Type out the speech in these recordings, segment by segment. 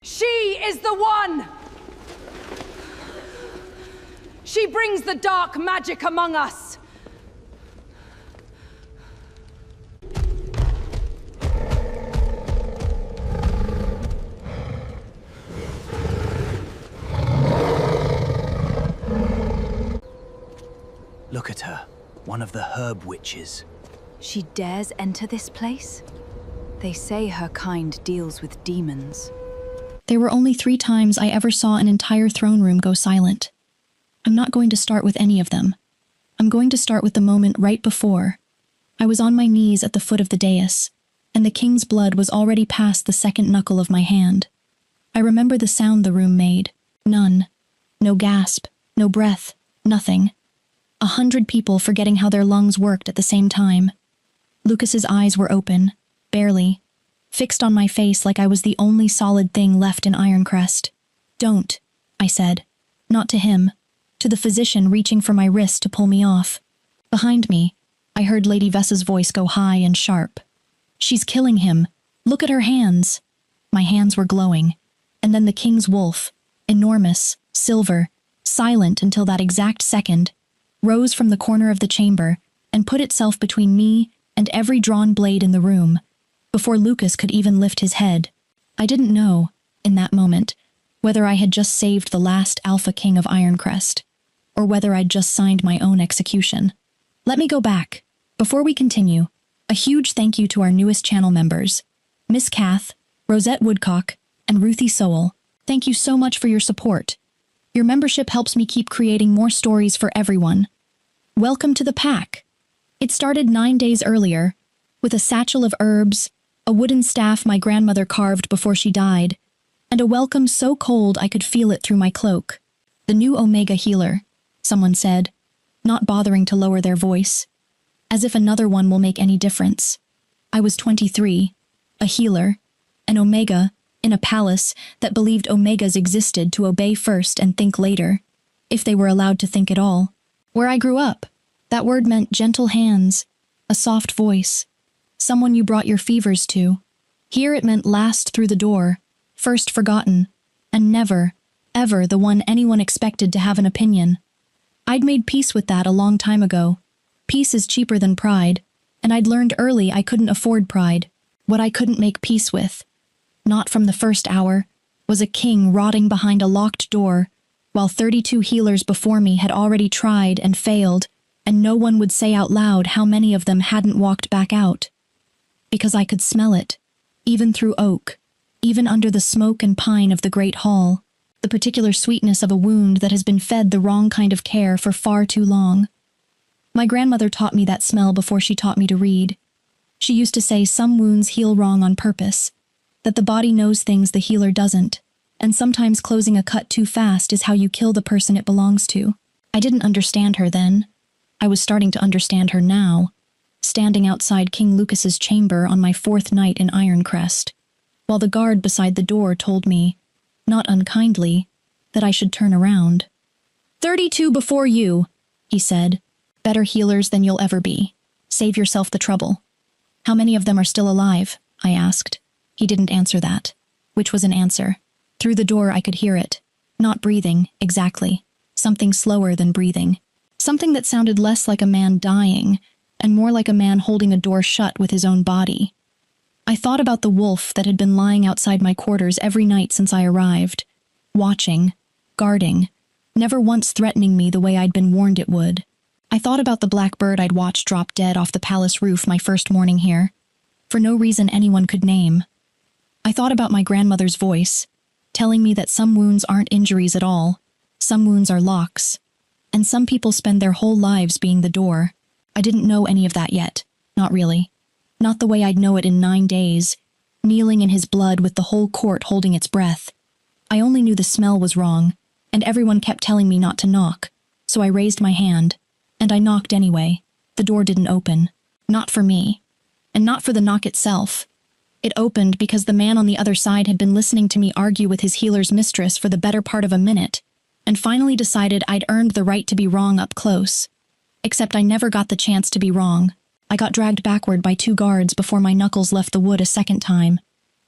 She is the one! She brings the dark magic among us! Look at her, one of the herb witches. She dares enter this place? They say her kind deals with demons. There were only 3 times I ever saw an entire throne room go silent. I'm not going to start with any of them. I'm going to start with the moment right before. I was on my knees at the foot of the dais, and the king's blood was already past the second knuckle of my hand. I remember the sound the room made. None. No gasp, no breath, nothing. 100 people forgetting how their lungs worked at the same time. Lucas's eyes were open, barely, fixed on my face like I was the only solid thing left in Ironcrest. "Don't," I said. Not to him, to the physician reaching for my wrist to pull me off. Behind me, I heard Lady Vessa's voice go high and sharp. "She's killing him. Look at her hands." My hands were glowing. And then the king's wolf, enormous, silver, silent until that exact second, rose from the corner of the chamber and put itself between me and every drawn blade in the room, before Lucas could even lift his head. I didn't know, in that moment, whether I had just saved the last Alpha King of Ironcrest, or whether I'd just signed my own execution. Let me go back. Before we continue, a huge thank you to our newest channel members, Miss Kath, Rosette Woodcock, and Ruthie Sowell. Thank you so much for your support. Your membership helps me keep creating more stories for everyone. Welcome to the pack. It started 9 days earlier, with a satchel of herbs, a wooden staff my grandmother carved before she died, and a welcome so cold I could feel it through my cloak. "The new Omega healer," someone said, not bothering to lower their voice, as if another one will make any difference. I was 23, a healer, an Omega, in a palace that believed Omegas existed to obey first and think later, if they were allowed to think at all. Where I grew up, that word meant gentle hands, a soft voice, someone you brought your fevers to. Here it meant last through the door, first forgotten, and never, ever the one anyone expected to have an opinion. I'd made peace with that a long time ago. Peace is cheaper than pride, and I'd learned early I couldn't afford pride. What I couldn't make peace with, not from the first hour, was a king rotting behind a locked door, while 32 healers before me had already tried and failed, and no one would say out loud how many of them hadn't walked back out. Because I could smell it, even through oak, even under the smoke and pine of the great hall, the particular sweetness of a wound that has been fed the wrong kind of care for far too long. My grandmother taught me that smell before she taught me to read. She used to say some wounds heal wrong on purpose, that the body knows things the healer doesn't, and sometimes closing a cut too fast is how you kill the person it belongs to. I didn't understand her then. I was starting to understand her now, standing outside King Lucas's chamber on my 4th night in Ironcrest, while the guard beside the door told me, not unkindly, that I should turn around. 32 before you, he said. Better healers than you'll ever be. Save yourself the trouble. How many of them are still alive? I asked. He didn't answer that, which was an answer. Through the door I could hear it. Not breathing, exactly. Something slower than breathing. Something that sounded less like a man dying, and more like a man holding a door shut with his own body. I thought about the wolf that had been lying outside my quarters every night since I arrived, watching, guarding, never once threatening me the way I'd been warned it would. I thought about the black bird I'd watched drop dead off the palace roof my first morning here, for no reason anyone could name. I thought about my grandmother's voice, telling me that some wounds aren't injuries at all, some wounds are locks, and some people spend their whole lives being the door. I didn't know any of that yet, not really. Not the way I'd know it in 9 days, kneeling in his blood with the whole court holding its breath. I only knew the smell was wrong, and everyone kept telling me not to knock, so I raised my hand, and I knocked anyway. The door didn't open. Not for me, and not for the knock itself. It opened because the man on the other side had been listening to me argue with his healer's mistress for the better part of a minute, and finally decided I'd earned the right to be wrong up close. Except I never got the chance to be wrong. I got dragged backward by 2 guards before my knuckles left the wood a second time.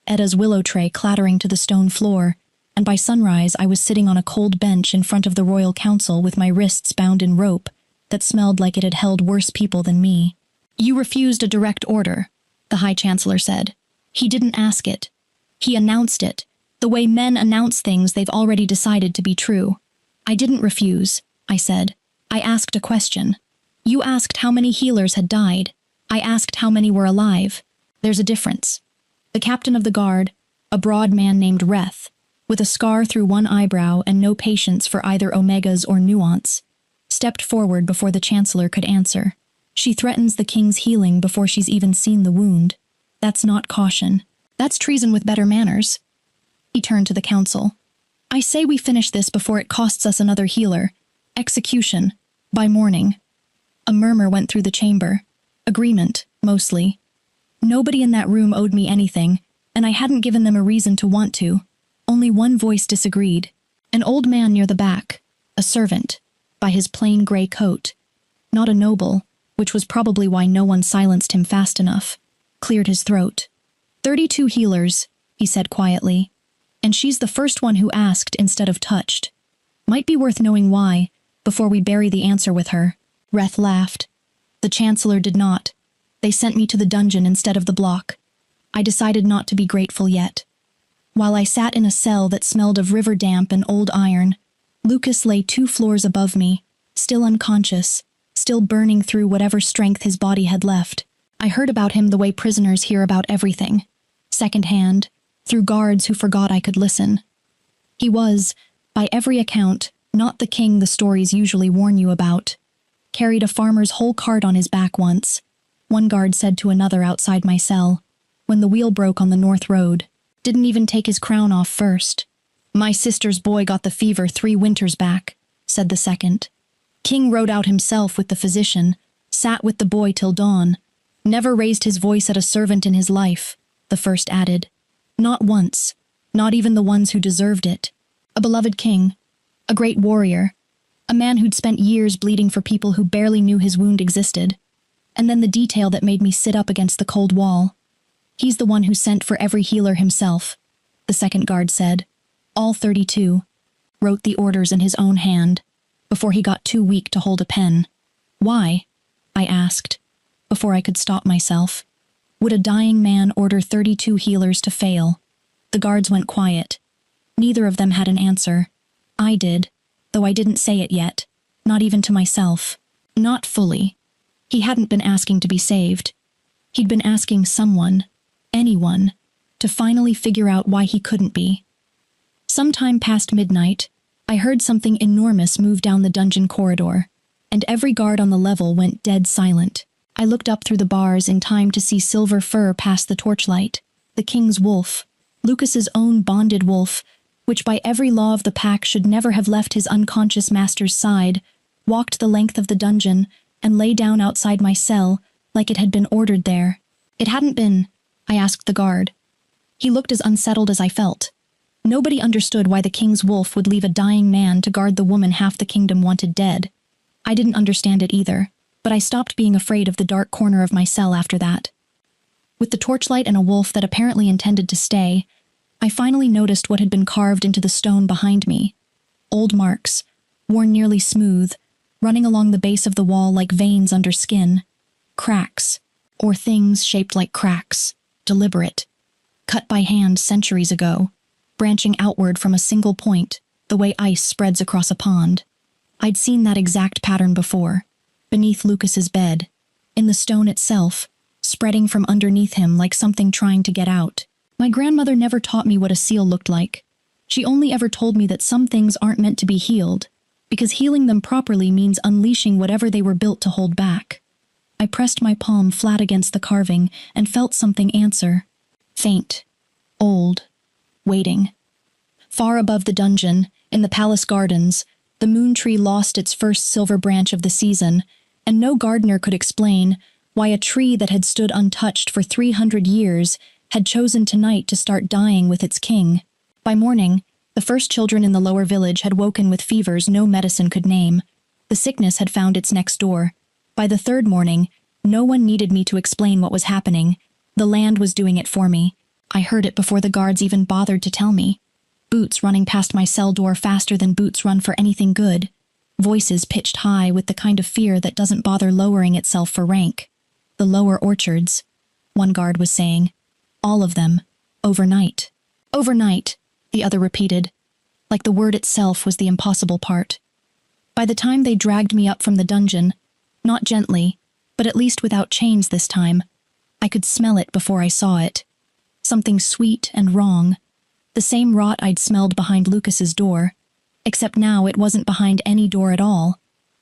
Edda's willow tray clattering to the stone floor, and by sunrise I was sitting on a cold bench in front of the royal council with my wrists bound in rope that smelled like it had held worse people than me. "You refused a direct order," the High Chancellor said. "He didn't ask it. He announced it, the way men announce things they've already decided to be true." "I didn't refuse," I said. "I asked a question. You asked how many healers had died. I asked how many were alive. There's a difference." The captain of the guard, a broad man named Reth, with a scar through one eyebrow and no patience for either omegas or nuance, stepped forward before the Chancellor could answer. "She threatens the king's healing before she's even seen the wound. That's not caution. That's treason with better manners." He turned to the council. "I say we finish this before it costs us another healer. Execution. By morning." A murmur went through the chamber. Agreement, mostly. Nobody in that room owed me anything, and I hadn't given them a reason to want to. Only one voice disagreed. An old man near the back, a servant, by his plain gray coat. Not a noble, which was probably why no one silenced him fast enough, cleared his throat. 32 healers, he said quietly. And she's the first one who asked instead of touched. Might be worth knowing why, before we bury the answer with her. Reth laughed. The Chancellor did not. They sent me to the dungeon instead of the block. I decided not to be grateful yet. While I sat in a cell that smelled of river damp and old iron, Lucas lay 2 floors above me, still unconscious, still burning through whatever strength his body had left. I heard about him the way prisoners hear about everything. Secondhand, through guards who forgot I could listen. He was, by every account, not the king the stories usually warn you about. Carried a farmer's whole cart on his back once, one guard said to another outside my cell, when the wheel broke on the North Road. Didn't even take his crown off first. "My sister's boy got the fever 3 winters back," said the second. King rode out himself with the physician, sat with the boy till dawn, never raised his voice at a servant in his life, the first added. Not once, not even the ones who deserved it. A beloved king, a great warrior, a man who'd spent years bleeding for people who barely knew his wound existed. And then the detail that made me sit up against the cold wall. "He's the one who sent for every healer himself," the second guard said. "All 32. Wrote the orders in his own hand, before he got too weak to hold a pen." "Why?" I asked, before I could stop myself. Would a dying man order 32 healers to fail? The guards went quiet. Neither of them had an answer. I did, though I didn't say it yet, not even to myself. Not fully. He hadn't been asking to be saved. He'd been asking someone, anyone, to finally figure out why he couldn't be. Sometime past midnight, I heard something enormous move down the dungeon corridor, and every guard on the level went dead silent. I looked up through the bars in time to see Silver Fur pass the torchlight, the king's wolf, Lucas's own bonded wolf, which by every law of the pack should never have left his unconscious master's side, walked the length of the dungeon and lay down outside my cell like it had been ordered there. It hadn't been, I asked the guard. He looked as unsettled as I felt. Nobody understood why the king's wolf would leave a dying man to guard the woman half the kingdom wanted dead. I didn't understand it either, but I stopped being afraid of the dark corner of my cell after that. With the torchlight and a wolf that apparently intended to stay, I finally noticed what had been carved into the stone behind me. Old marks, worn nearly smooth, running along the base of the wall like veins under skin. Cracks, or things shaped like cracks, deliberate. Cut by hand centuries ago, branching outward from a single point, the way ice spreads across a pond. I'd seen that exact pattern before, beneath Lucas's bed, in the stone itself, spreading from underneath him like something trying to get out. My grandmother never taught me what a seal looked like. She only ever told me that some things aren't meant to be healed, because healing them properly means unleashing whatever they were built to hold back. I pressed my palm flat against the carving and felt something answer. Faint. Old. Waiting. Far above the dungeon, in the palace gardens, the moon tree lost its first silver branch of the season, and no gardener could explain why a tree that had stood untouched for 300 years had chosen tonight to start dying with its king. By morning, the first children in the lower village had woken with fevers no medicine could name. The sickness had found its next door. By the third morning, no one needed me to explain what was happening. The land was doing it for me. I heard it before the guards even bothered to tell me. Boots running past my cell door faster than boots run for anything good. Voices pitched high with the kind of fear that doesn't bother lowering itself for rank. The lower orchards, one guard was saying. All of them. Overnight. Overnight, the other repeated, like the word itself was the impossible part. By the time they dragged me up from the dungeon, not gently, but at least without chains this time, I could smell it before I saw it. Something sweet and wrong. The same rot I'd smelled behind Lucas's door, except now it wasn't behind any door at all.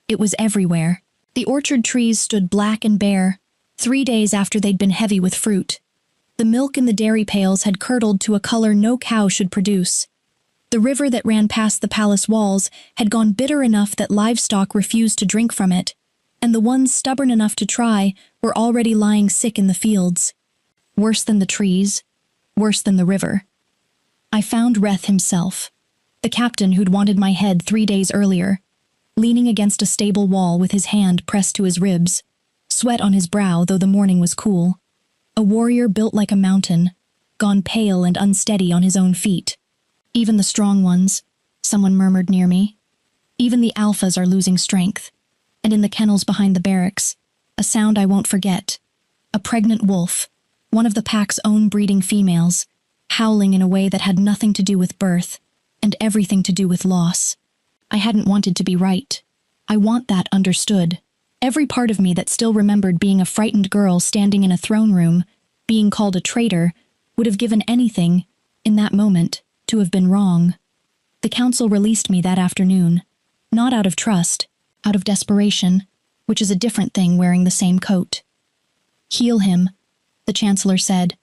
It was everywhere. The orchard trees stood black and bare, 3 days after they'd been heavy with fruit. The milk in the dairy pails had curdled to a color no cow should produce. The river that ran past the palace walls had gone bitter enough that livestock refused to drink from it, and the ones stubborn enough to try were already lying sick in the fields. Worse than the trees, worse than the river. I found Reth himself, the captain who'd wanted my head 3 days earlier, leaning against a stable wall with his hand pressed to his ribs, sweat on his brow though the morning was cool. A warrior built like a mountain, gone pale and unsteady on his own feet. Even the strong ones, someone murmured near me. Even the alphas are losing strength. And in the kennels behind the barracks, a sound I won't forget. A pregnant wolf, one of the pack's own breeding females, howling in a way that had nothing to do with birth, and everything to do with loss. I hadn't wanted to be right. I want that understood. Every part of me that still remembered being a frightened girl standing in a throne room, being called a traitor, would have given anything, in that moment, to have been wrong. The council released me that afternoon, not out of trust, out of desperation, which is a different thing wearing the same coat. Heal him, the chancellor said,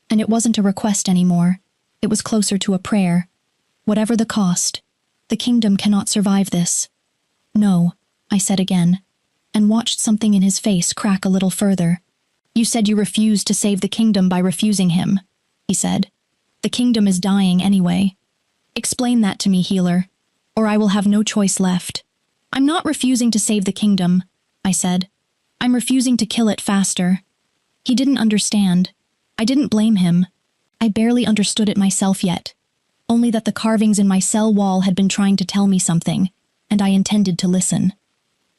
and it wasn't a request anymore. It was closer to a prayer. Whatever the cost, the kingdom cannot survive this. No, I said again, and watched something in his face crack a little further. You said you refused to save the kingdom by refusing him, he said. The kingdom is dying anyway. Explain that to me, healer, or I will have no choice left. I'm not refusing to save the kingdom, I said. I'm refusing to kill it faster. He didn't understand. I didn't blame him. I barely understood it myself yet, only that the carvings in my cell wall had been trying to tell me something, and I intended to listen.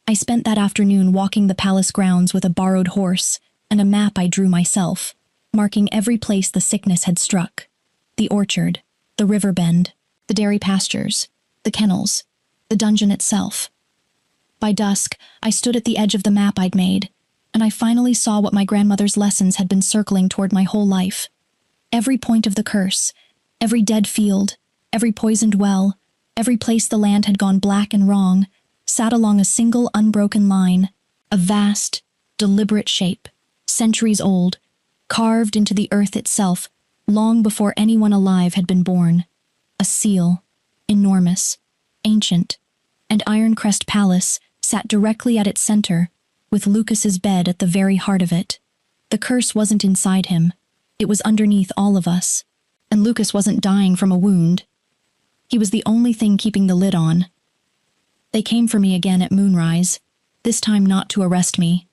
I spent that afternoon walking the palace grounds with a borrowed horse and a map I drew myself, marking every place the sickness had struck. The orchard, the river bend, the dairy pastures, the kennels, the dungeon itself. By dusk, I stood at the edge of the map I'd made, and I finally saw what my grandmother's lessons had been circling toward my whole life. Every point of the curse, every dead field, every poisoned well, every place the land had gone black and wrong, sat along a single unbroken line, a vast, deliberate shape, centuries old, carved into the earth itself, long before anyone alive had been born. A seal, enormous, ancient, and Iron Crest Palace sat directly at its center, with Lucas's bed at the very heart of it. The curse wasn't inside him. It was underneath all of us. And Lucas wasn't dying from a wound. He was the only thing keeping the lid on. They came for me again at moonrise, this time not to arrest me.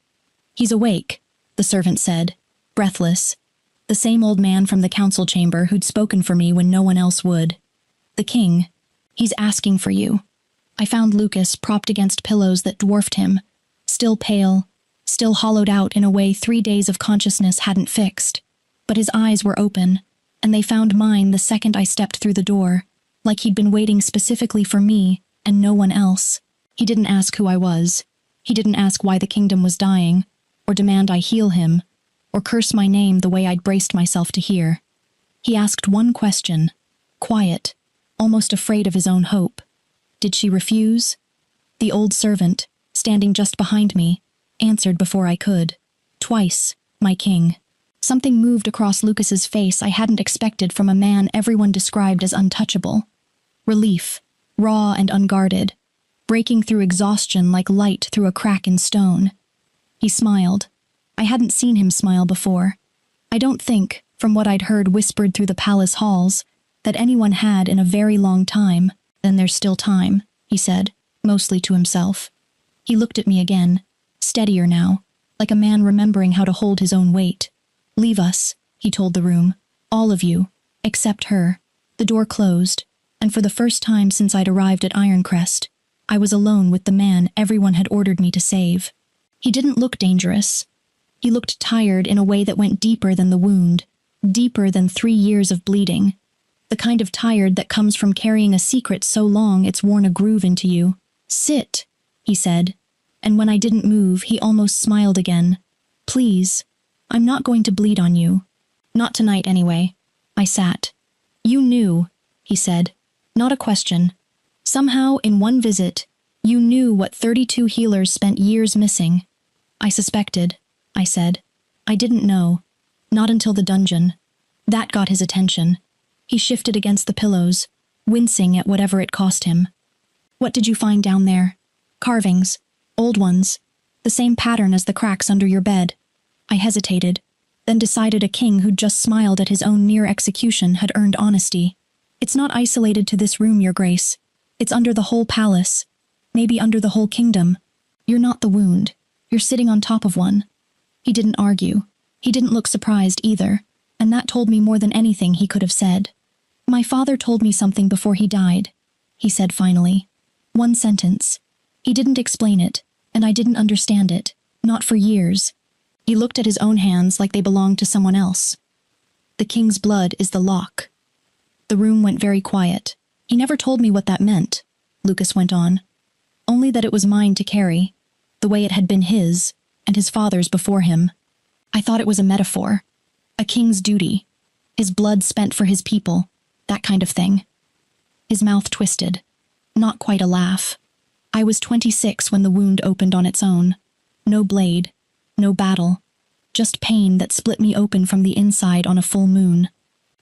He's awake, the servant said, breathless. The same old man from the council chamber who'd spoken for me when no one else would. The king. He's asking for you. I found Lucas propped against pillows that dwarfed him, still pale, still hollowed out in a way 3 days of consciousness hadn't fixed. But his eyes were open, and they found mine the second I stepped through the door, like he'd been waiting specifically for me and no one else. He didn't ask who I was. He didn't ask why the kingdom was dying, or demand I heal him, or curse my name the way I'd braced myself to hear. He asked one question, quiet, almost afraid of his own hope. Did she refuse? The old servant, standing just behind me, answered before I could. Twice, my king. Something moved across Lucas's face I hadn't expected from a man everyone described as untouchable. Relief, raw and unguarded, breaking through exhaustion like light through a crack in stone. He smiled. I hadn't seen him smile before. I don't think, from what I'd heard whispered through the palace halls, that anyone had in a very long time. Then there's still time, he said, mostly to himself. He looked at me again, steadier now, like a man remembering how to hold his own weight. Leave us, he told the room. All of you, except her. The door closed, and for the first time since I'd arrived at Ironcrest, I was alone with the man everyone had ordered me to save. He didn't look dangerous. He looked tired in a way that went deeper than the wound, deeper than 3 years of bleeding. The kind of tired that comes from carrying a secret so long it's worn a groove into you. "Sit," he said, and when I didn't move, he almost smiled again. "Please, I'm not going to bleed on you. Not tonight, anyway." I sat. "You knew," he said. Not a question. Somehow, in one visit, you knew what 32 healers spent years missing. "I suspected," I said. "I didn't know. Not until the dungeon." That got his attention. He shifted against the pillows, wincing at whatever it cost him. "What did you find down there?" "Carvings. Old ones. The same pattern as the cracks under your bed." I hesitated, then decided a king who'd just smiled at his own near execution had earned honesty. "It's not isolated to this room, Your Grace. It's under the whole palace. Maybe under the whole kingdom. You're not the wound. You're sitting on top of one." He didn't argue. He didn't look surprised either, and that told me more than anything he could have said. "My father told me something before he died," he said finally. One sentence. He didn't explain it, and I didn't understand it. Not for years. He looked at his own hands like they belonged to someone else. "The king's blood is the lock." The room went very quiet. "He never told me what that meant," Lucas went on. "Only that it was mine to carry, the way it had been his, and his father's before him. I thought it was a metaphor. A king's duty. His blood spent for his people. That kind of thing." His mouth twisted. Not quite a laugh. "I was 26 when the wound opened on its own. No blade. No battle. Just pain that split me open from the inside on a full moon.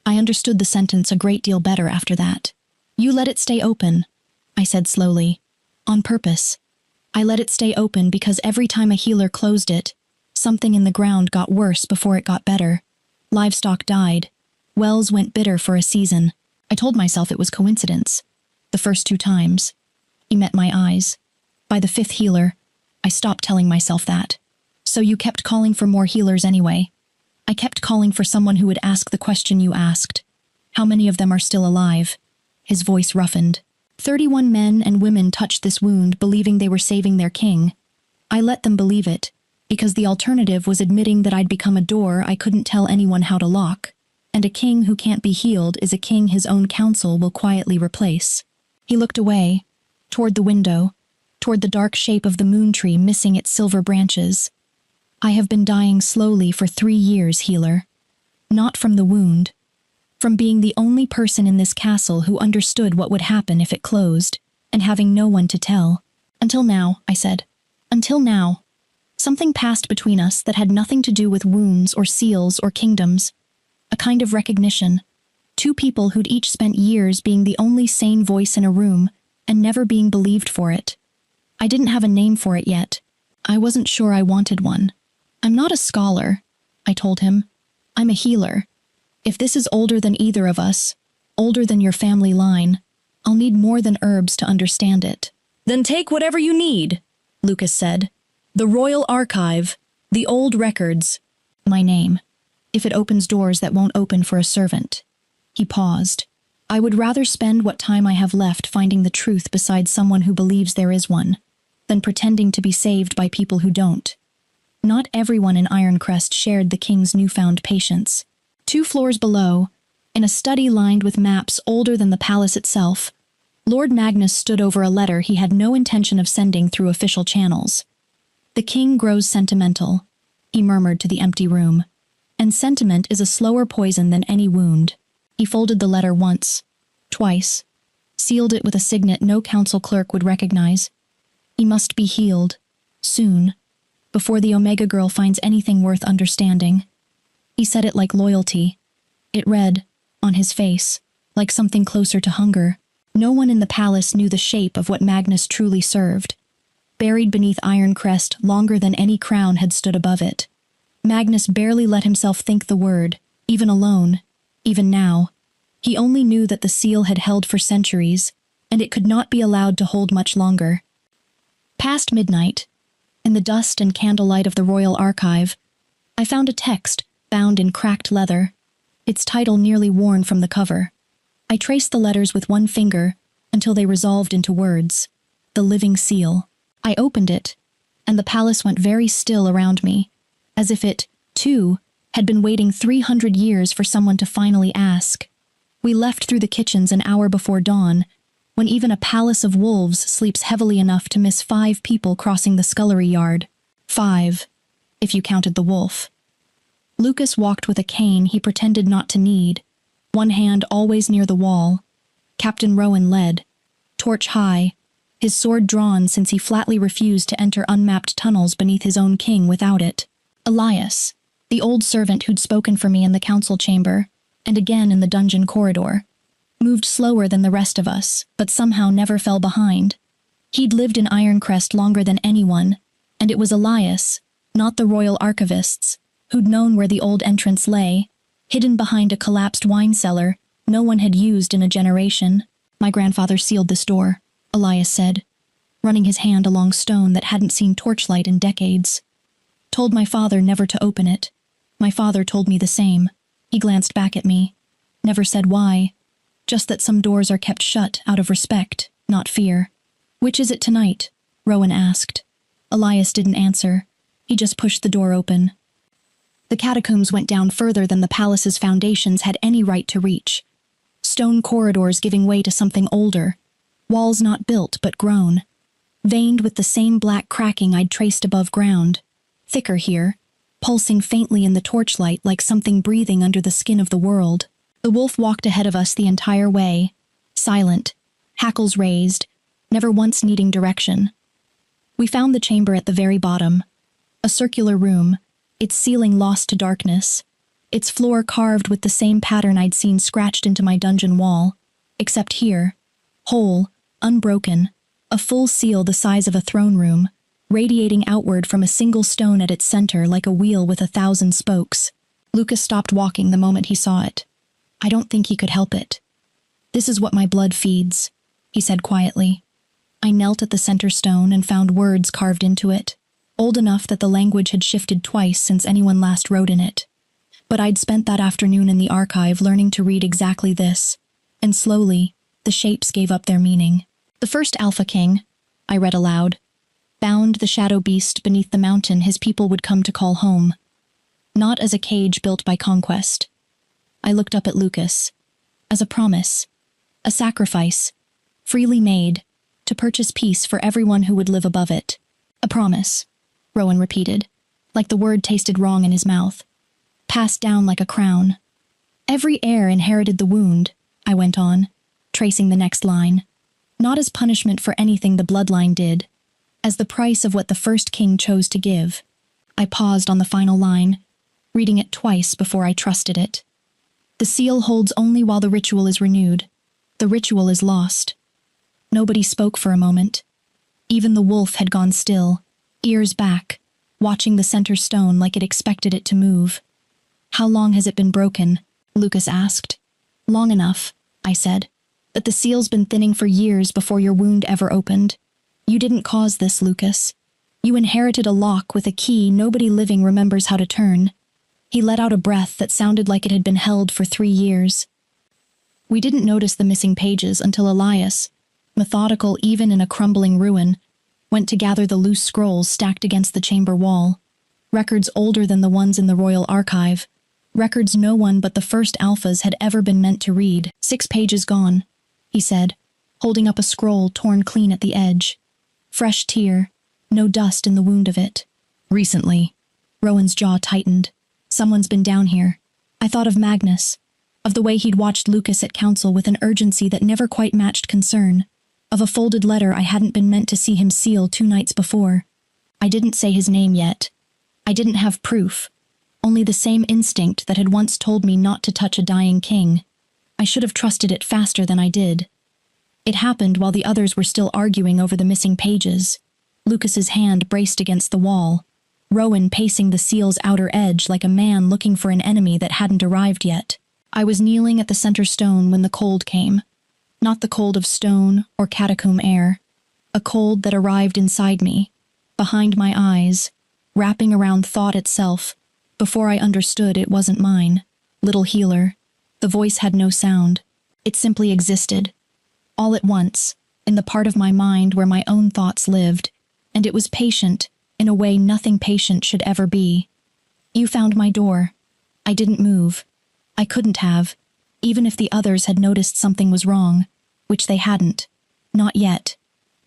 I understood the sentence a great deal better after that. You let it stay open," I said slowly. "On purpose. I let it stay open because every time a healer closed it, something in the ground got worse before it got better. Livestock died. Wells went bitter for a season. I told myself it was coincidence. The first 2 times. He met my eyes. By the 5th healer, I stopped telling myself that. So you kept calling for more healers anyway. I kept calling for someone who would ask the question you asked. How many of them are still alive?" His voice roughened. 31 men and women touched this wound believing they were saving their king. I let them believe it, because the alternative was admitting that I'd become a door I couldn't tell anyone how to lock, and a king who can't be healed is a king his own council will quietly replace. He looked away, toward the window, toward the dark shape of the moon tree missing its silver branches. "I have been dying slowly for 3 years, healer. Not from the wound. From being the only person in this castle who understood what would happen if it closed, and having no one to tell. Until now," I said. "Until now. Something passed between us that had nothing to do with wounds or seals or kingdoms. A kind of recognition. 2 people who'd each spent years being the only sane voice in a room and never being believed for it. I didn't have a name for it yet. I wasn't sure I wanted one. I'm not a scholar," I told him. "I'm a healer. If this is older than either of us, older than your family line, I'll need more than herbs to understand it." "Then take whatever you need," Lucas said. "The Royal Archive, the old records." My name. If it opens doors that won't open for a servant. He paused. "I would rather spend what time I have left finding the truth beside someone who believes there is one, than pretending to be saved by people who don't." Not everyone in Ironcrest shared the king's newfound patience. 2 floors below, in a study lined with maps older than the palace itself, Lord Magnus stood over a letter he had no intention of sending through official channels. "The king grows sentimental," he murmured to the empty room. "And sentiment is a slower poison than any wound." He folded the letter once, twice, sealed it with a signet no council clerk would recognize. He must be healed, soon, before the Omega girl finds anything worth understanding. He said it like loyalty. It read, on his face, like something closer to hunger. No one in the palace knew the shape of what Magnus truly served. Buried beneath Ironcrest longer than any crown had stood above it. Magnus barely let himself think the word, even alone, even now. He only knew that the seal had held for centuries, and it could not be allowed to hold much longer. Past midnight, in the dust and candlelight of the Royal Archive, I found a text bound in cracked leather. its title nearly worn from the cover. I traced the letters with one finger until they resolved into words. The Living Seal. I opened it, and the palace went very still around me, as if it, too, had been waiting 300 years for someone to finally ask. We left through the kitchens an hour before dawn, when even a palace of wolves sleeps heavily enough to miss 5 people crossing the scullery yard. 5, if you counted the wolf. Lucas walked with a cane he pretended not to need, one hand always near the wall. Captain Rowan led, torch high, his sword drawn since he flatly refused to enter unmapped tunnels beneath his own king without it. Elias, the old servant who'd spoken for me in the council chamber, and again in the dungeon corridor, moved slower than the rest of us, but somehow never fell behind. He'd lived in Ironcrest longer than anyone, and it was Elias, not the royal archivists, who'd known where the old entrance lay, hidden behind a collapsed wine cellar no one had used in a generation. My grandfather sealed this door, Elias said, running his hand along stone that hadn't seen torchlight in decades. Told my father never to open it. My father told me the same. He glanced back at me. Never said why. Just that some doors are kept shut out of respect, not fear. Which is it tonight? Rowan asked. Elias didn't answer. He just pushed the door open. The catacombs went down further than the palace's foundations had any right to reach. Stone corridors giving way to something older. Walls not built but grown. Veined with the same black cracking I'd traced above ground. Thicker here, pulsing faintly in the torchlight like something breathing under the skin of the world. The wolf walked ahead of us the entire way, silent, hackles raised, never once needing direction. We found the chamber at the very bottom. A circular room, its ceiling lost to darkness, its floor carved with the same pattern I'd seen scratched into my dungeon wall, except here, whole, unbroken, a full seal the size of a throne room, radiating outward from a single stone at its center like a wheel with 1,000 spokes. Lucas stopped walking the moment he saw it. I don't think he could help it. This is what my blood feeds, he said quietly. I knelt at the center stone and found words carved into it, old enough that the language had shifted twice since anyone last wrote in it. But I'd spent that afternoon in the archive learning to read exactly this, and slowly, the shapes gave up their meaning. The first Alpha King, I read aloud, bound the shadow beast beneath the mountain his people would come to call home. Not as a cage built by conquest. I looked up at Lucas. As a promise. A sacrifice. Freely made. To purchase peace for everyone who would live above it. A promise, Rowan repeated, like the word tasted wrong in his mouth. Passed down like a crown. Every heir inherited the wound, I went on, tracing the next line. Not as punishment for anything the bloodline did, as the price of what the first king chose to give. I paused on the final line, reading it twice before I trusted it. The seal holds only while the ritual is renewed. The ritual is lost. Nobody spoke for a moment. Even the wolf had gone still, ears back, watching the center stone like it expected it to move. How long has it been broken? Lucas asked. Long enough, I said. But the seal's been thinning for years before your wound ever opened. You didn't cause this, Lucas. You inherited a lock with a key nobody living remembers how to turn. He let out a breath that sounded like it had been held for 3 years. We didn't notice the missing pages until Elias, methodical even in a crumbling ruin, went to gather the loose scrolls stacked against the chamber wall. Records older than the ones in the royal archive. Records no one but the first alphas had ever been meant to read. 6 pages gone, he said, holding up a scroll torn clean at the edge. Fresh tear, no dust in the wound of it. Recently, Rowan's jaw tightened. Someone's been down here. I thought of Magnus, of the way he'd watched Lucas at council with an urgency that never quite matched concern, of a folded letter I hadn't been meant to see him seal 2 nights before. I didn't say his name yet. I didn't have proof, only the same instinct that had once told me not to touch a dying king. I should have trusted it faster than I did. It happened while the others were still arguing over the missing pages. Lucas's hand braced against the wall, Rowan pacing the seal's outer edge like a man looking for an enemy that hadn't arrived yet. I was kneeling at the center stone when the cold came. Not the cold of stone or catacomb air. A cold that arrived inside me, behind my eyes, wrapping around thought itself, before I understood it wasn't mine. little healer. The voice had no sound. It simply existed. All at once, in the part of my mind where my own thoughts lived, and it was patient, in a way nothing patient should ever be. You found my door. I didn't move. I couldn't have, even if the others had noticed something was wrong, which they hadn't. Not yet.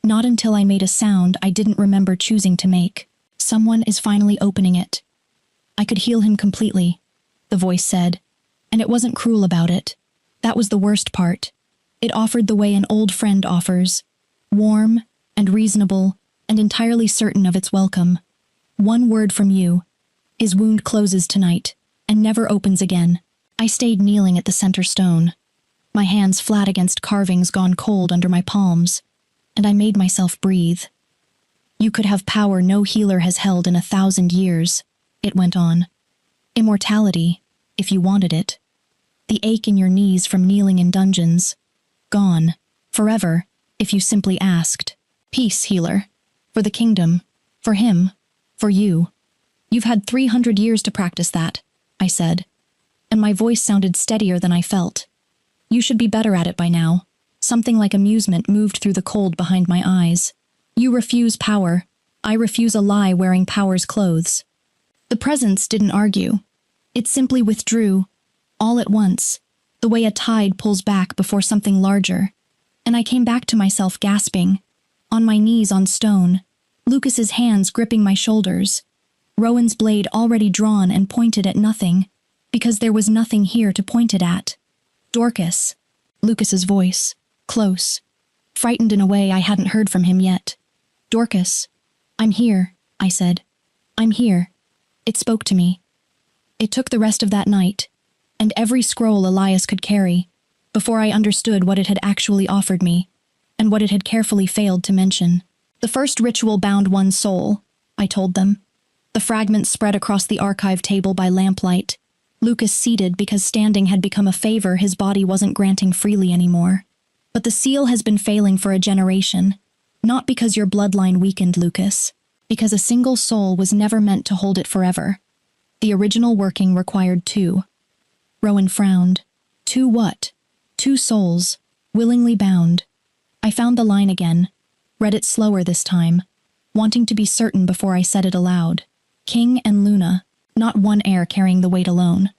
Not until I made a sound I didn't remember choosing to make. Someone is finally opening it. I could heal him completely, the voice said, and it wasn't cruel about it. That was the worst part. It offered the way an old friend offers, warm and reasonable and entirely certain of its welcome. One word from you. His wound closes tonight and never opens again. I stayed kneeling at the center stone, my hands flat against carvings gone cold under my palms, and I made myself breathe. You could have power no healer has held in 1,000 years, it went on. Immortality, if you wanted it. The ache in your knees from kneeling in dungeons. Gone. Forever, if you simply asked. Peace, healer. For the kingdom. For him. For you. You've had 300 years to practice that, I said, and my voice sounded steadier than I felt. You should be better at it by now. Something like amusement moved through the cold behind my eyes. You refuse power. I refuse a lie wearing power's clothes. The presence didn't argue. It simply withdrew, all at once, the way a tide pulls back before something larger. And I came back to myself gasping, on my knees on stone, Lucas's hands gripping my shoulders, Rowan's blade already drawn and pointed at nothing, because there was nothing here to point it at. Dorcas, Lucas's voice, close, frightened in a way I hadn't heard from him yet. Dorcas, I'm here, I said. I'm here. It spoke to me. It took the rest of that night, and every scroll Elias could carry, before I understood what it had actually offered me, and what it had carefully failed to mention. The first ritual bound one soul, I told them. The fragments spread across the archive table by lamplight, Lucas seated because standing had become a favor his body wasn't granting freely anymore. But the seal has been failing for a generation, not because your bloodline weakened, Lucas, because a single soul was never meant to hold it forever. The original working required 2. Rowan frowned. 2 what? 2 souls, willingly bound. I found the line again, read it slower this time, wanting to be certain before I said it aloud. King and Luna, not one heir carrying the weight alone.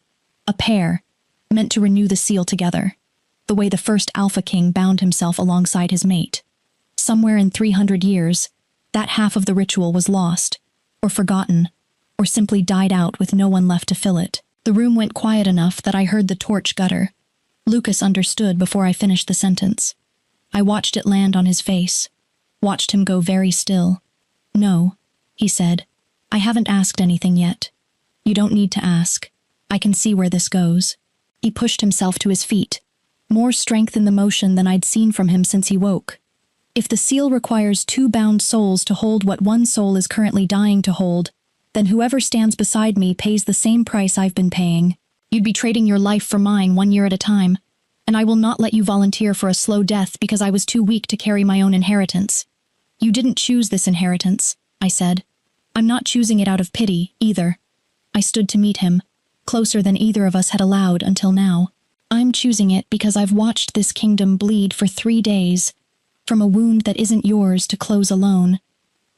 A pair, meant to renew the seal together, the way the first Alpha King bound himself alongside his mate. Somewhere in 300 years, that half of the ritual was lost, or forgotten, or simply died out with no one left to fill it. The room went quiet enough that I heard the torch gutter. Lucas understood before I finished the sentence. I watched it land on his face, watched him go very still. No, he said. I haven't asked anything yet. You don't need to ask. I can see where this goes. He pushed himself to his feet, more strength in the motion than I'd seen from him since he woke. If the seal requires 2 bound souls to hold what one soul is currently dying to hold, then whoever stands beside me pays the same price I've been paying. You'd be trading your life for mine 1 year at a time, and I will not let you volunteer for a slow death because I was too weak to carry my own inheritance. You didn't choose this inheritance, I said. I'm not choosing it out of pity, either. I stood to meet him, closer than either of us had allowed until now. I'm choosing it because I've watched this kingdom bleed for 3 days, from a wound that isn't yours to close alone,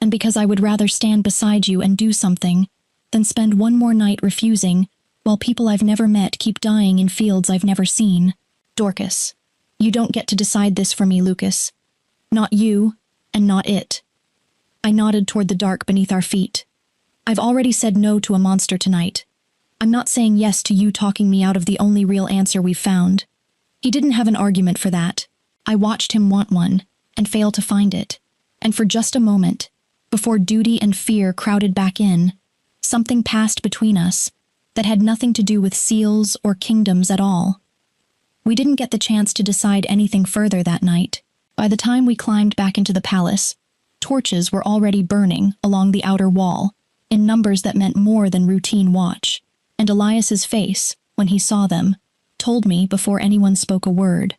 and because I would rather stand beside you and do something than spend one more night refusing, while people I've never met keep dying in fields I've never seen. Dorcas, you don't get to decide this for me, Lucas. Not you, and not it. I nodded toward the dark beneath our feet. I've already said no to a monster tonight. I'm not saying yes to you talking me out of the only real answer we've found. He didn't have an argument for that. I watched him want one, and fail to find it. And for just a moment, before duty and fear crowded back in, something passed between us that had nothing to do with seals or kingdoms at all. We didn't get the chance to decide anything further that night. By the time we climbed back into the palace, torches were already burning along the outer wall, in numbers that meant more than routine watch, and Elias's face, when he saw them, told me before anyone spoke a word.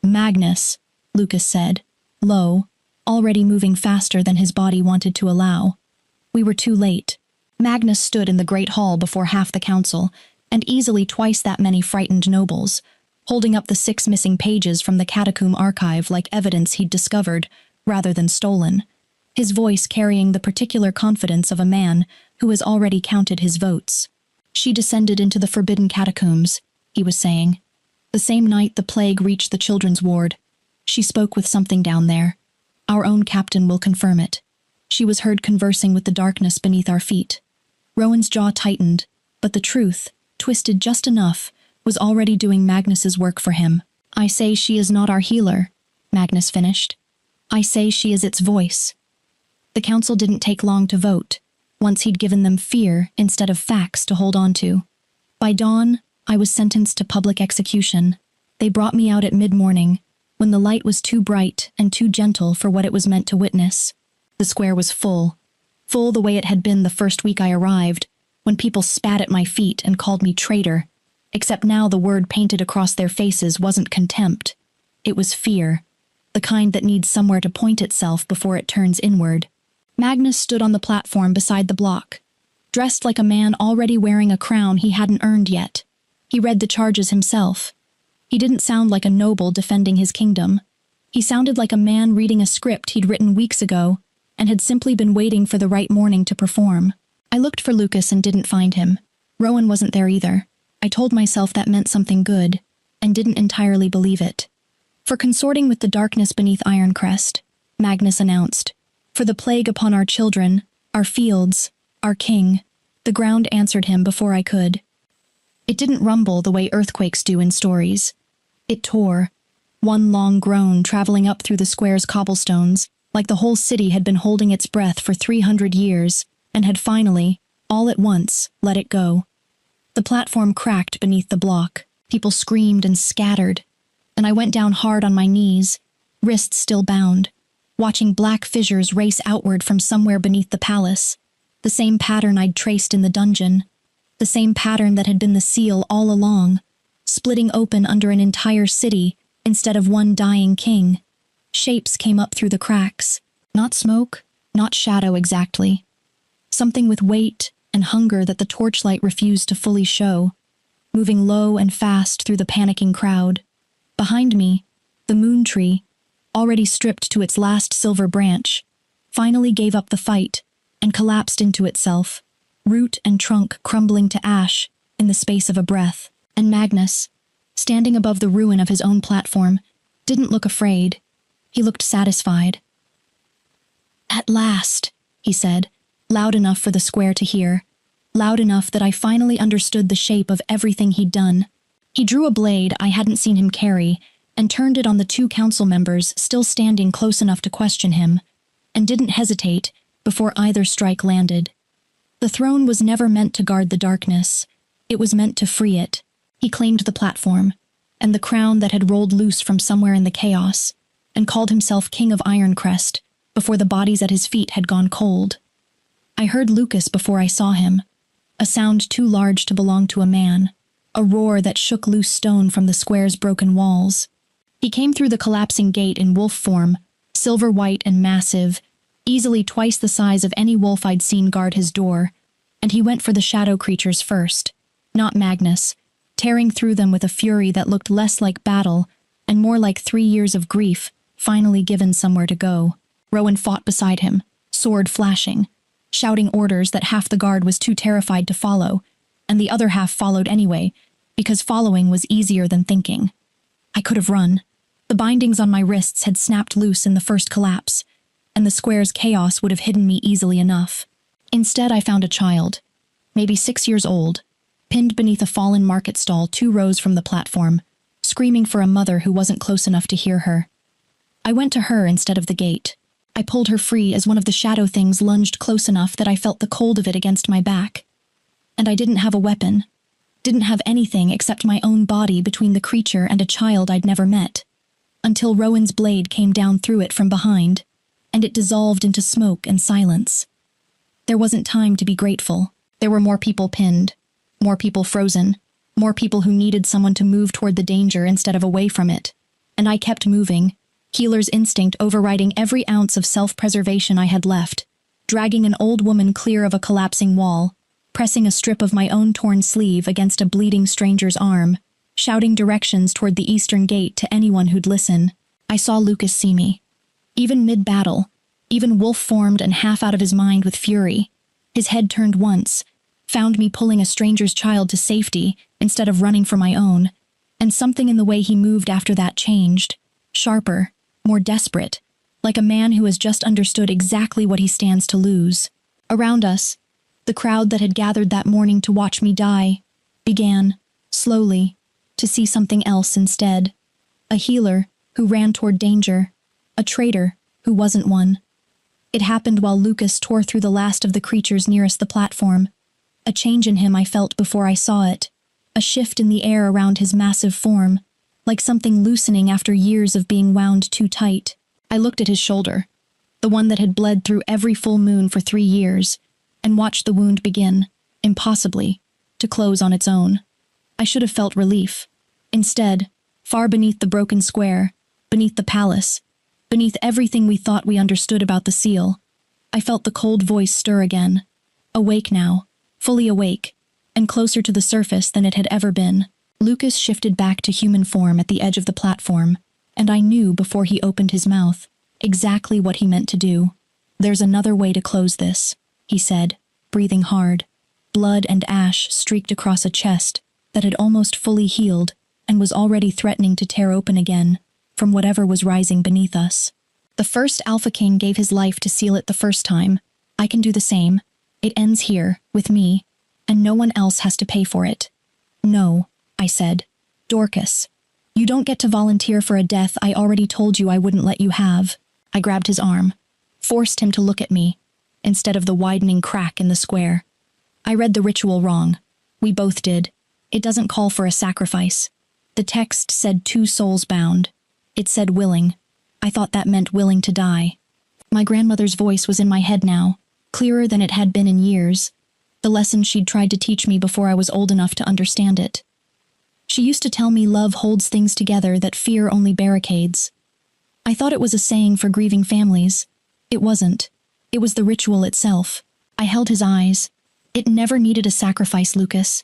Magnus, Lucas said, low, already moving faster than his body wanted to allow. We were too late. Magnus stood in the great hall before half the council, and easily twice that many frightened nobles, holding up the 6 missing pages from the catacomb archive like evidence he'd discovered, rather than stolen, his voice carrying the particular confidence of a man who has already counted his votes. "She descended into the forbidden catacombs," he was saying. "The same night the plague reached the children's ward. She spoke with something down there. Our own captain will confirm it. She was heard conversing with the darkness beneath our feet." Rowan's jaw tightened, but the truth, twisted just enough, was already doing Magnus's work for him. "I say she is not our healer," Magnus finished. "I say she is its voice." The council didn't take long to vote, once he'd given them fear instead of facts to hold on to. By dawn, I was sentenced to public execution. They brought me out at mid-morning, when the light was too bright and too gentle for what it was meant to witness. The square was full the way it had been the first week I arrived, when people spat at my feet and called me traitor, except now the word painted across their faces wasn't contempt. It was fear, the kind that needs somewhere to point itself before it turns inward. Magnus stood on the platform beside the block, dressed like a man already wearing a crown he hadn't earned yet. He read the charges himself. He didn't sound like a noble defending his kingdom. He sounded like a man reading a script he'd written weeks ago and had simply been waiting for the right morning to perform. I looked for Lucas and didn't find him. Rowan wasn't there either. I told myself that meant something good, and didn't entirely believe it. "For consorting with the darkness beneath Ironcrest," Magnus announced. "For the plague upon our children, our fields, our king." The ground answered him before I could. It didn't rumble the way earthquakes do in stories. It tore, one long groan traveling up through the square's cobblestones, like the whole city had been holding its breath for 300 years, and had finally, all at once, let it go. The platform cracked beneath the block. People screamed and scattered, and I went down hard on my knees, wrists still bound, watching black fissures race outward from somewhere beneath the palace, the same pattern I'd traced in the dungeon, the same pattern that had been the seal all along, splitting open under an entire city instead of one dying king. Shapes came up through the cracks, not smoke, not shadow exactly. Something with weight and hunger that the torchlight refused to fully show, moving low and fast through the panicking crowd. Behind me, the moon tree, already stripped to its last silver branch, finally gave up the fight and collapsed into itself, root and trunk crumbling to ash in the space of a breath. And Magnus, standing above the ruin of his own platform, didn't look afraid. He looked satisfied. "At last," he said, loud enough for the square to hear, loud enough that I finally understood the shape of everything he'd done. He drew a blade I hadn't seen him carry and turned it on the 2 council members still standing close enough to question him, and didn't hesitate before either strike landed. The throne was never meant to guard the darkness. It was meant to free it. He claimed the platform, and the crown that had rolled loose from somewhere in the chaos, and called himself King of Ironcrest before the bodies at his feet had gone cold. I heard Lucas before I saw him, a sound too large to belong to a man, a roar that shook loose stone from the square's broken walls. He came through the collapsing gate in wolf form, silver white and massive, easily twice the size of any wolf I'd seen guard his door, and he went for the shadow creatures first, not Magnus, tearing through them with a fury that looked less like battle and more like 3 years of grief, finally given somewhere to go. Rowan fought beside him, sword flashing, shouting orders that half the guard was too terrified to follow, and the other half followed anyway, because following was easier than thinking. I could have run. The bindings on my wrists had snapped loose in the first collapse, and the square's chaos would have hidden me easily enough. Instead, I found a child, maybe 6 years old, pinned beneath a fallen market stall 2 rows from the platform, screaming for a mother who wasn't close enough to hear her. I went to her instead of the gate. I pulled her free as one of the shadow things lunged close enough that I felt the cold of it against my back. And I didn't have a weapon, didn't have anything except my own body between the creature and a child I'd never met, until Rowan's blade came down through it from behind, and it dissolved into smoke and silence. There wasn't time to be grateful. There were more people pinned, more people frozen, more people who needed someone to move toward the danger instead of away from it. And I kept moving, healer's instinct overriding every ounce of self-preservation I had left, dragging an old woman clear of a collapsing wall, pressing a strip of my own torn sleeve against a bleeding stranger's arm, shouting directions toward the eastern gate to anyone who'd listen. I saw Lucas see me. Even mid-battle, even wolf-formed and half out of his mind with fury, his head turned once, found me pulling a stranger's child to safety instead of running for my own, and something in the way he moved after that changed, sharper, more desperate, like a man who has just understood exactly what he stands to lose. Around us, the crowd that had gathered that morning to watch me die began, slowly, to see something else instead. A healer who ran toward danger, a traitor who wasn't one. It happened while Lucas tore through the last of the creatures nearest the platform. A change in him I felt before I saw it, a shift in the air around his massive form, like something loosening after years of being wound too tight. I looked at his shoulder, the one that had bled through every full moon for 3 years, and watched the wound begin, impossibly, to close on its own. I should have felt relief. Instead, far beneath the broken square, beneath the palace, beneath everything we thought we understood about the seal, I felt the cold voice stir again. Awake now, fully awake, and closer to the surface than it had ever been. Lucas shifted back to human form at the edge of the platform, and I knew before he opened his mouth exactly what he meant to do. "There's another way to close this," he said, breathing hard. Blood and ash streaked across a chest that had almost fully healed and was already threatening to tear open again from whatever was rising beneath us. "The first Alpha King gave his life to seal it the first time. I can do the same. It ends here, with me, and no one else has to pay for it." "No," I said. "Dorcas, you don't get to volunteer for a death I already told you I wouldn't let you have." I grabbed his arm, forced him to look at me, instead of the widening crack in the square. "I read the ritual wrong. We both did. It doesn't call for a sacrifice. The text said 2 souls bound. It said willing. I thought that meant willing to die." My grandmother's voice was in my head now, clearer than it had been in years, the lesson she'd tried to teach me before I was old enough to understand it. She used to tell me love holds things together that fear only barricades. I thought it was a saying for grieving families. It wasn't. It was the ritual itself. I held his eyes. It never needed a sacrifice, Lucas.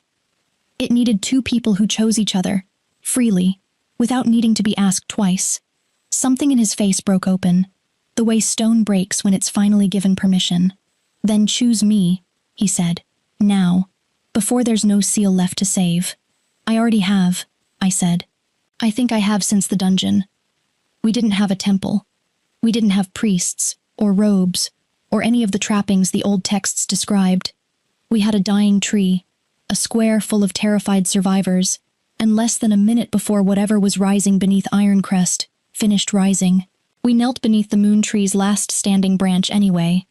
It needed 2 people who chose each other, freely, without needing to be asked twice. Something in his face broke open, the way stone breaks when it's finally given permission. "Then choose me," he said, "now, before there's no seal left to save." "I already have," I said. "I think I have since the dungeon. We didn't have a temple. We didn't have priests, or robes, or any of the trappings the old texts described. We had a dying tree, a square full of terrified survivors, and less than a minute before whatever was rising beneath Ironcrest finished rising. We knelt beneath the moon tree's last standing branch anyway,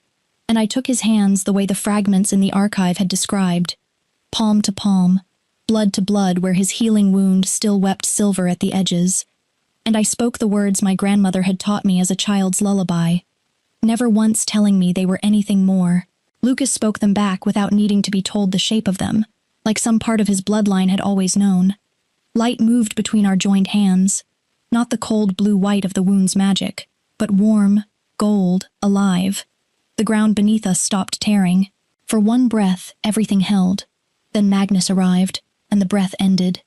and I took his hands the way the fragments in the archive had described, palm to palm, blood to blood where his healing wound still wept silver at the edges, and I spoke the words my grandmother had taught me as a child's lullaby, never once telling me they were anything more. Lucas spoke them back without needing to be told the shape of them, like some part of his bloodline had always known. Light moved between our joined hands, not the cold blue-white of the wound's magic, but warm, gold, alive. The ground beneath us stopped tearing. For one breath, everything held. Then Magnus arrived, and the breath ended.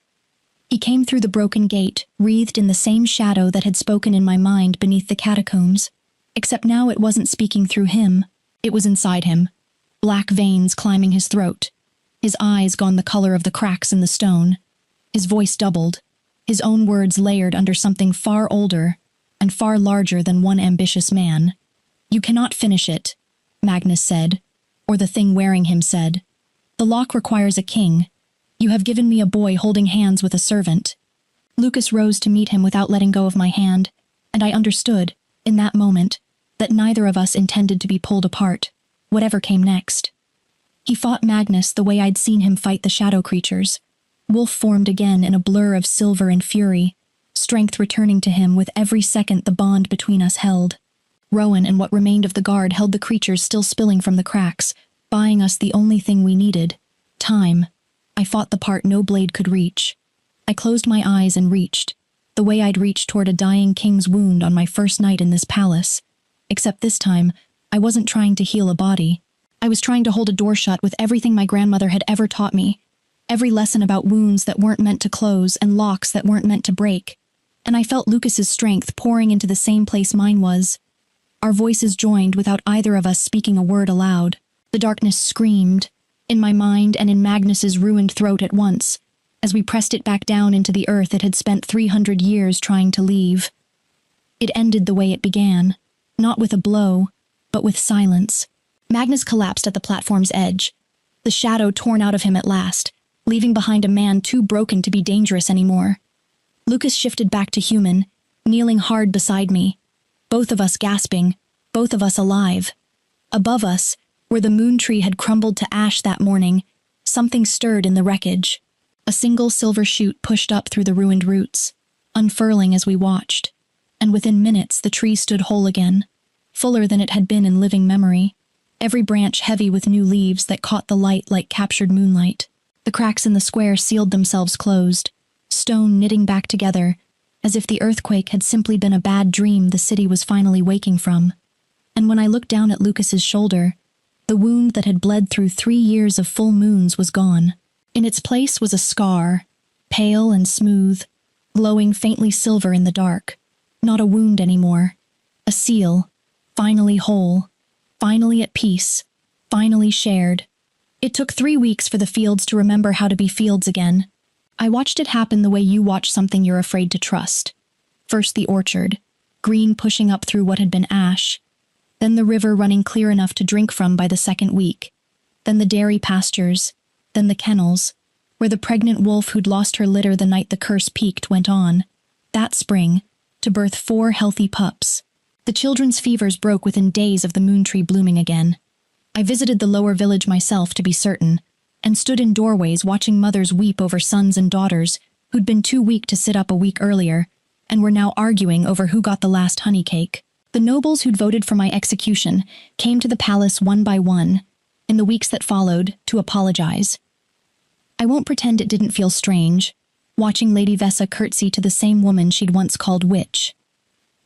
He came through the broken gate, wreathed in the same shadow that had spoken in my mind beneath the catacombs, except now it wasn't speaking through him. It was inside him, black veins climbing his throat, his eyes gone the color of the cracks in the stone. His voice doubled, his own words layered under something far older and far larger than one ambitious man. "You cannot finish it," Magnus said, or the thing wearing him said. "The lock requires a king. You have given me a boy holding hands with a servant." Lucas rose to meet him without letting go of my hand, and I understood, in that moment, that neither of us intended to be pulled apart, whatever came next. He fought Magnus the way I'd seen him fight the shadow creatures. Wolf formed again in a blur of silver and fury, strength returning to him with every second the bond between us held. Rowan and what remained of the guard held the creatures still spilling from the cracks, buying us the only thing we needed, time. I fought the part no blade could reach. I closed my eyes and reached, the way I'd reached toward a dying king's wound on my first night in this palace. Except this time, I wasn't trying to heal a body. I was trying to hold a door shut with everything my grandmother had ever taught me. Every lesson about wounds that weren't meant to close and locks that weren't meant to break. And I felt Lucas's strength pouring into the same place mine was. Our voices joined without either of us speaking a word aloud. The darkness screamed, in my mind and in Magnus's ruined throat at once, as we pressed it back down into the earth it had spent 300 years trying to leave. It ended the way it began, not with a blow, but with silence. Magnus collapsed at the platform's edge, the shadow torn out of him at last, leaving behind a man too broken to be dangerous anymore. Lucas shifted back to human, kneeling hard beside me, both of us gasping, both of us alive. Above us, where the moon tree had crumbled to ash that morning, something stirred in the wreckage. A single silver shoot pushed up through the ruined roots, unfurling as we watched, and within minutes the tree stood whole again, fuller than it had been in living memory, every branch heavy with new leaves that caught the light like captured moonlight. The cracks in the square sealed themselves closed, stone knitting back together, as if the earthquake had simply been a bad dream the city was finally waking from. And when I looked down at Lucas's shoulder, the wound that had bled through 3 years of full moons was gone. In its place was a scar, pale and smooth, glowing faintly silver in the dark. Not a wound anymore. A seal, finally whole, finally at peace, finally shared. It took 3 weeks for the fields to remember how to be fields again. I watched it happen the way you watch something you're afraid to trust. First the orchard, green pushing up through what had been ash. Then the river running clear enough to drink from by the second week. Then the dairy pastures. Then the kennels, where the pregnant wolf who'd lost her litter the night the curse peaked went on. That spring, to birth 4 healthy pups. The children's fevers broke within days of the moon tree blooming again. I visited the lower village myself to be certain, and stood in doorways watching mothers weep over sons and daughters who'd been too weak to sit up a week earlier, and were now arguing over who got the last honey cake. The nobles who'd voted for my execution came to the palace one by one, in the weeks that followed, to apologize. I won't pretend it didn't feel strange, watching Lady Vessa curtsy to the same woman she'd once called witch.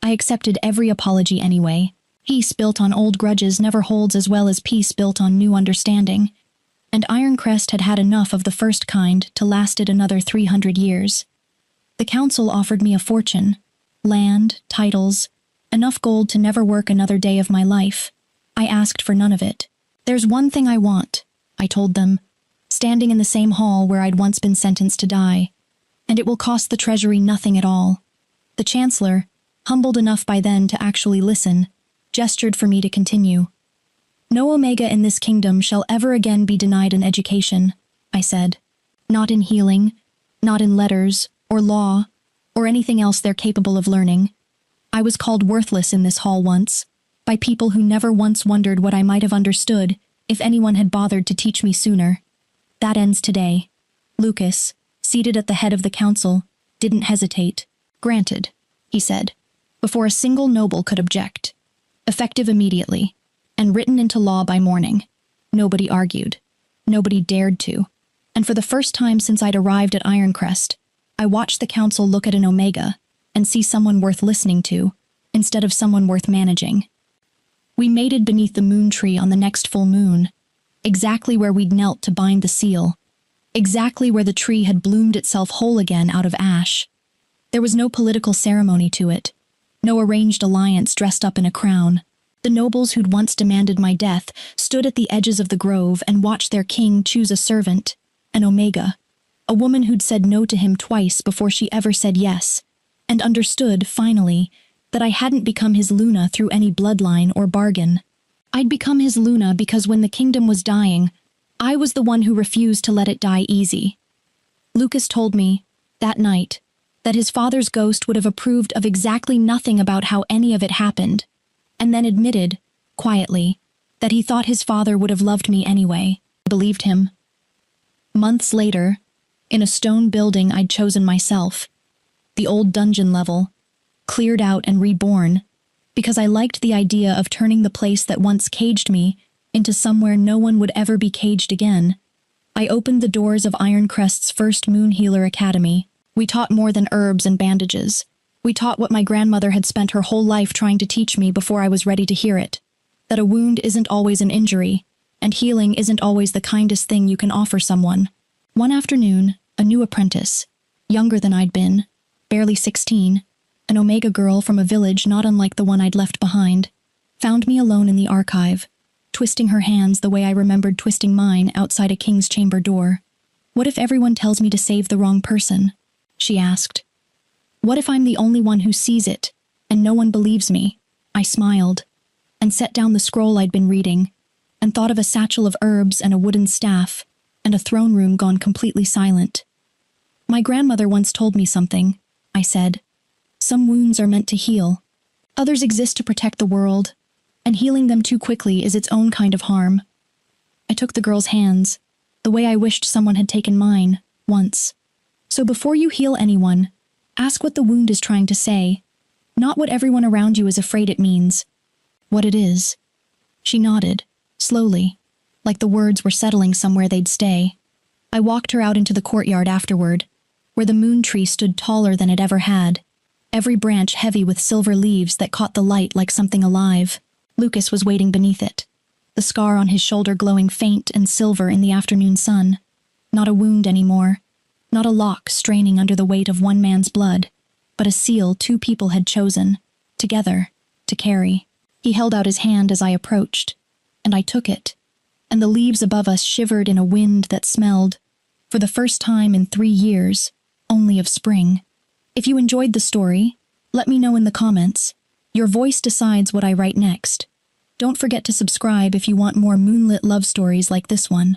I accepted every apology anyway. Peace built on old grudges never holds as well as peace built on new understanding. And Ironcrest had had enough of the first kind to last it another 300 years. The council offered me a fortune, land, titles, enough gold to never work another day of my life. I asked for none of it. There's one thing I want, I told them, standing in the same hall where I'd once been sentenced to die, and it will cost the treasury nothing at all. The chancellor, humbled enough by then to actually listen, gestured for me to continue. No Omega in this kingdom shall ever again be denied an education, I said. Not in healing, not in letters, or law, or anything else they're capable of learning. I was called worthless in this hall once, by people who never once wondered what I might have understood if anyone had bothered to teach me sooner. That ends today. Lucas, seated at the head of the council, didn't hesitate. Granted, he said, before a single noble could object. Effective immediately, and written into law by morning. Nobody argued. Nobody dared to. And for the first time since I'd arrived at Ironcrest, I watched the council look at an Omega and see someone worth listening to, instead of someone worth managing. We mated beneath the moon tree on the next full moon, exactly where we'd knelt to bind the seal, exactly where the tree had bloomed itself whole again out of ash. There was no political ceremony to it, no arranged alliance dressed up in a crown. The nobles who'd once demanded my death stood at the edges of the grove and watched their king choose a servant, an Omega, a woman who'd said no to him twice before she ever said yes, and understood, finally, that I hadn't become his Luna through any bloodline or bargain. I'd become his Luna because when the kingdom was dying, I was the one who refused to let it die easy. Lucas told me, that night, that his father's ghost would have approved of exactly nothing about how any of it happened, and then admitted, quietly, that he thought his father would have loved me anyway. I believed him. Months later, in a stone building I'd chosen myself, the old dungeon level, cleared out and reborn, because I liked the idea of turning the place that once caged me into somewhere no one would ever be caged again. I opened the doors of Ironcrest's first Moon Healer Academy. We taught more than herbs and bandages. We taught what my grandmother had spent her whole life trying to teach me before I was ready to hear it. That a wound isn't always an injury, and healing isn't always the kindest thing you can offer someone. One afternoon, a new apprentice, younger than I'd been, barely 16, an Omega girl from a village not unlike the one I'd left behind, found me alone in the archive, twisting her hands the way I remembered twisting mine outside a king's chamber door. "What if everyone tells me to save the wrong person?" she asked. "What if I'm the only one who sees it, and no one believes me?" I smiled, and set down the scroll I'd been reading, and thought of a satchel of herbs and a wooden staff, and a throne room gone completely silent. "My grandmother once told me something," I said. "Some wounds are meant to heal. Others exist to protect the world, and healing them too quickly is its own kind of harm." I took the girl's hands, the way I wished someone had taken mine, once. "So before you heal anyone, ask what the wound is trying to say, not what everyone around you is afraid it means. What it is." She nodded, slowly, like the words were settling somewhere they'd stay. I walked her out into the courtyard afterward, where the moon tree stood taller than it ever had, every branch heavy with silver leaves that caught the light like something alive. Lucas was waiting beneath it, the scar on his shoulder glowing faint and silver in the afternoon sun. Not a wound anymore, not a lock straining under the weight of one man's blood, but a seal two people had chosen, together, to carry. He held out his hand as I approached, and I took it, and the leaves above us shivered in a wind that smelled, for the first time in 3 years, only of spring. If you enjoyed the story, let me know in the comments. Your voice decides what I write next. Don't forget to subscribe if you want more moonlit love stories like this one.